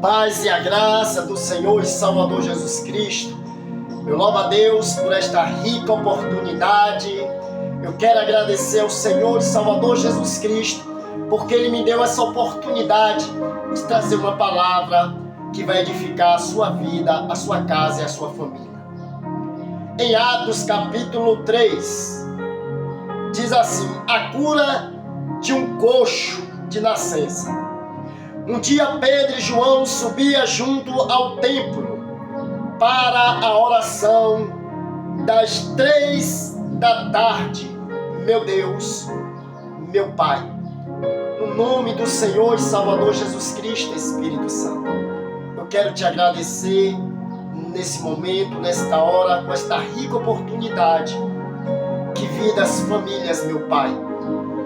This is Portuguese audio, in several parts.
paz e a graça do Senhor e Salvador Jesus Cristo. Eu louvo a Deus por esta rica oportunidade. Eu quero agradecer ao Senhor e Salvador Jesus Cristo, porque Ele me deu essa oportunidade de trazer uma palavra que vai edificar a sua vida, a sua casa e a sua família. Em Atos capítulo 3, diz assim: a cura de um coxo de nascença. Um dia Pedro e João subiam junto ao templo para a oração das 3 da tarde. Meu Deus, meu Pai, no nome do Senhor e Salvador Jesus Cristo, Espírito Santo, eu quero te agradecer nesse momento, nesta hora, com esta rica oportunidade. Que vidas, famílias, meu Pai,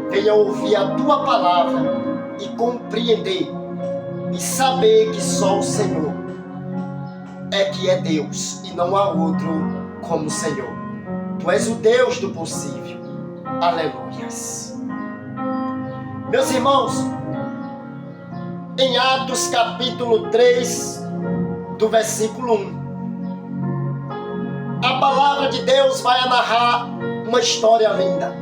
venham ouvir a Tua palavra e compreender e saber que só o Senhor é que é Deus e não há outro como o Senhor. Tu és o Deus do possível. Aleluias. Meus irmãos, em Atos capítulo 3, do versículo 1, a palavra de Deus vai narrar uma história linda.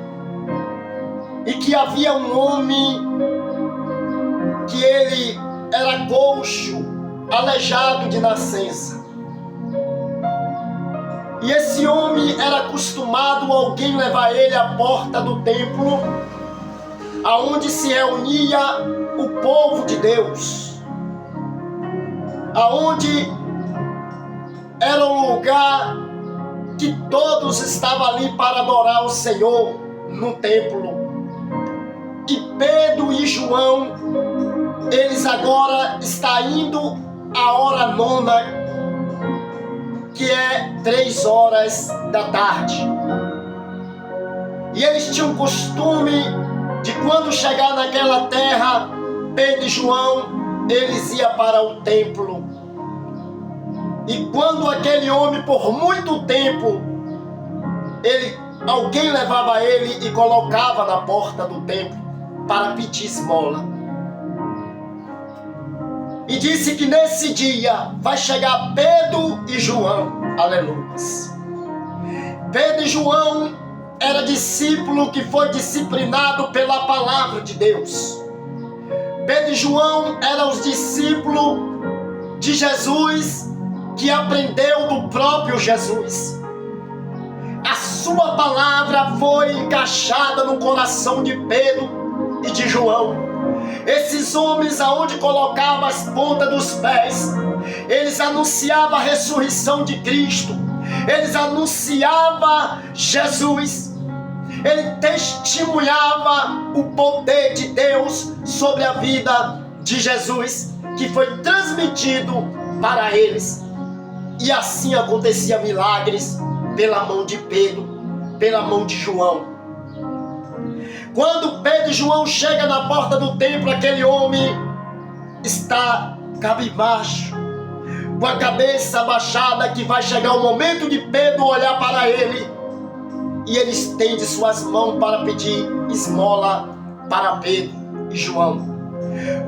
E que havia um homem que ele era coxo, aleijado de nascença. E esse homem era acostumado a alguém levar ele à porta do templo, aonde se reunia o povo de Deus, aonde era um lugar que todos estavam ali para adorar o Senhor no templo. E Pedro e João, eles agora estão indo à hora nona, que é 3 horas da tarde. E eles tinham costume de, quando chegar naquela terra, Pedro e João, eles iam para o templo. E quando aquele homem, por muito tempo, alguém levava ele e colocava na porta do templo para pedir esmola. E disse que nesse dia vai chegar Pedro e João. Aleluia. Pedro e João era discípulo que foi disciplinado pela palavra de Deus. Pedro e João eram os discípulos de Jesus, que aprendeu do próprio Jesus. A sua palavra foi encaixada no coração de Pedro e de João. Esses homens, aonde colocavam as pontas dos pés, eles anunciavam a ressurreição de Cristo, eles anunciavam Jesus, ele testemunhava o poder de Deus sobre a vida de Jesus, que foi transmitido para eles. E assim acontecia milagres pela mão de Pedro, pela mão de João. Quando Pedro e João chegam na porta do templo, aquele homem está cabisbaixo, com a cabeça abaixada, que vai chegar o momento de Pedro olhar para ele. E ele estende suas mãos para pedir esmola para Pedro e João.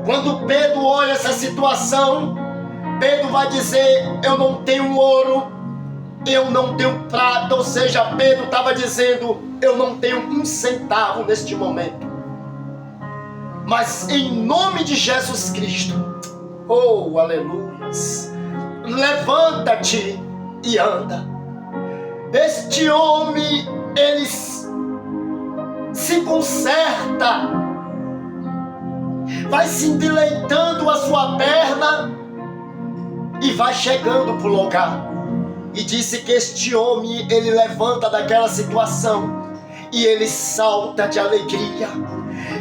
Quando Pedro olha essa situação, Pedro vai dizer: eu não tenho ouro, eu não tenho prata. Ou seja, Pedro estava dizendo: eu não tenho um centavo neste momento. Mas em nome de Jesus Cristo, oh aleluias, levanta-te e anda. Este homem, ele se conserta, vai se endireitando a sua perna e vai chegando para o lugar. E disse que este homem, ele levanta daquela situação e ele salta de alegria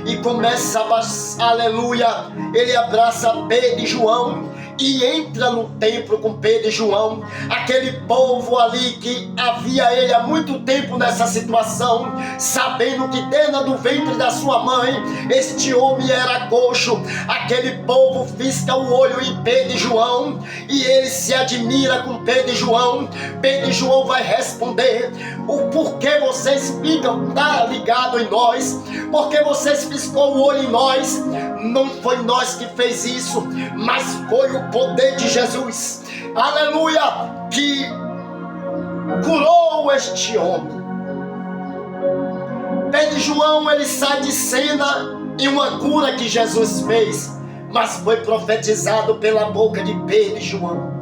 e começa a aleluia, ele abraça Pedro e João e entra no templo com Pedro e João. Aquele povo ali que havia ele há muito tempo nessa situação, sabendo que dentro do ventre da sua mãe este homem era coxo. Aquele povo fisca o olho em Pedro e João e ele se admira com Pedro e João. Pedro e João vai responder: o porquê vocês ficam ligados em nós? Porque vocês piscou o olho em nós? Não foi nós que fez isso, mas foi o poder de Jesus, aleluia, que curou este homem. Pedro João, ele sai de cena em uma cura que Jesus fez, mas foi profetizado pela boca de Pedro e João.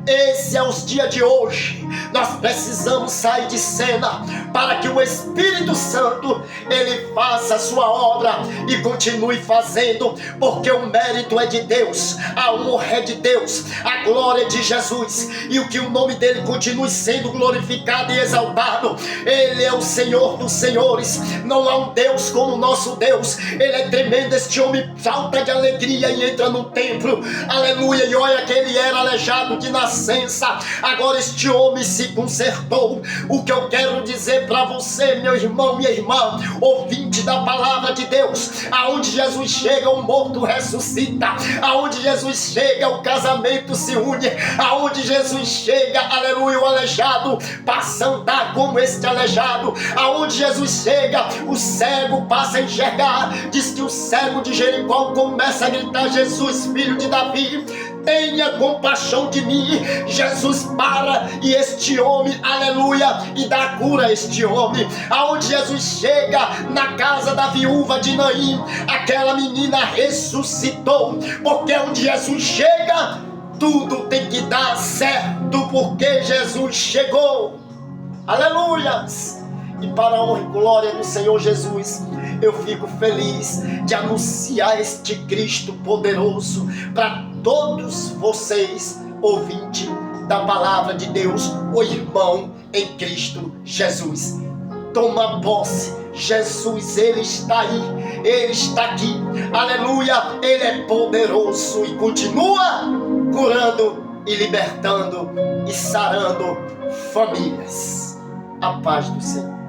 Esse é os dias de hoje. Nós precisamos sair de cena para que o Espírito Santo ele faça a sua obra e continue fazendo, porque o mérito é de Deus, a honra é de Deus, a glória é de Jesus, e o que o nome dele continue sendo glorificado e exaltado. Ele é o Senhor dos senhores. Não há um Deus como o nosso Deus. Ele é tremendo. Este homem salta de alegria e entra no templo, aleluia, e olha que ele era aleijado de nascença, agora este homem se consertou. O que eu quero dizer para você, meu irmão, minha irmã, ouvinte da palavra de Deus, aonde Jesus chega, o morto ressuscita, aonde Jesus chega, o casamento se une, aonde Jesus chega, aleluia, o aleijado passa a andar como este aleijado, aonde Jesus chega, o cego passa a enxergar. Diz que o cego de Jericó começa a gritar: Jesus, filho de Davi, tenha compaixão de mim. Jesus para e este homem, aleluia, e dá cura a este homem. Aonde Jesus chega, na casa da viúva de Naim, aquela menina ressuscitou, porque onde Jesus chega, tudo tem que dar certo, porque Jesus chegou, aleluias. E para a honra e glória do Senhor Jesus, eu fico feliz de anunciar este Cristo poderoso para todos vocês, ouvinte da palavra de Deus, o irmão em Cristo Jesus. Toma posse, Jesus, ele está aí, ele está aqui, aleluia, ele é poderoso e continua curando e libertando e sarando famílias. A paz do Senhor.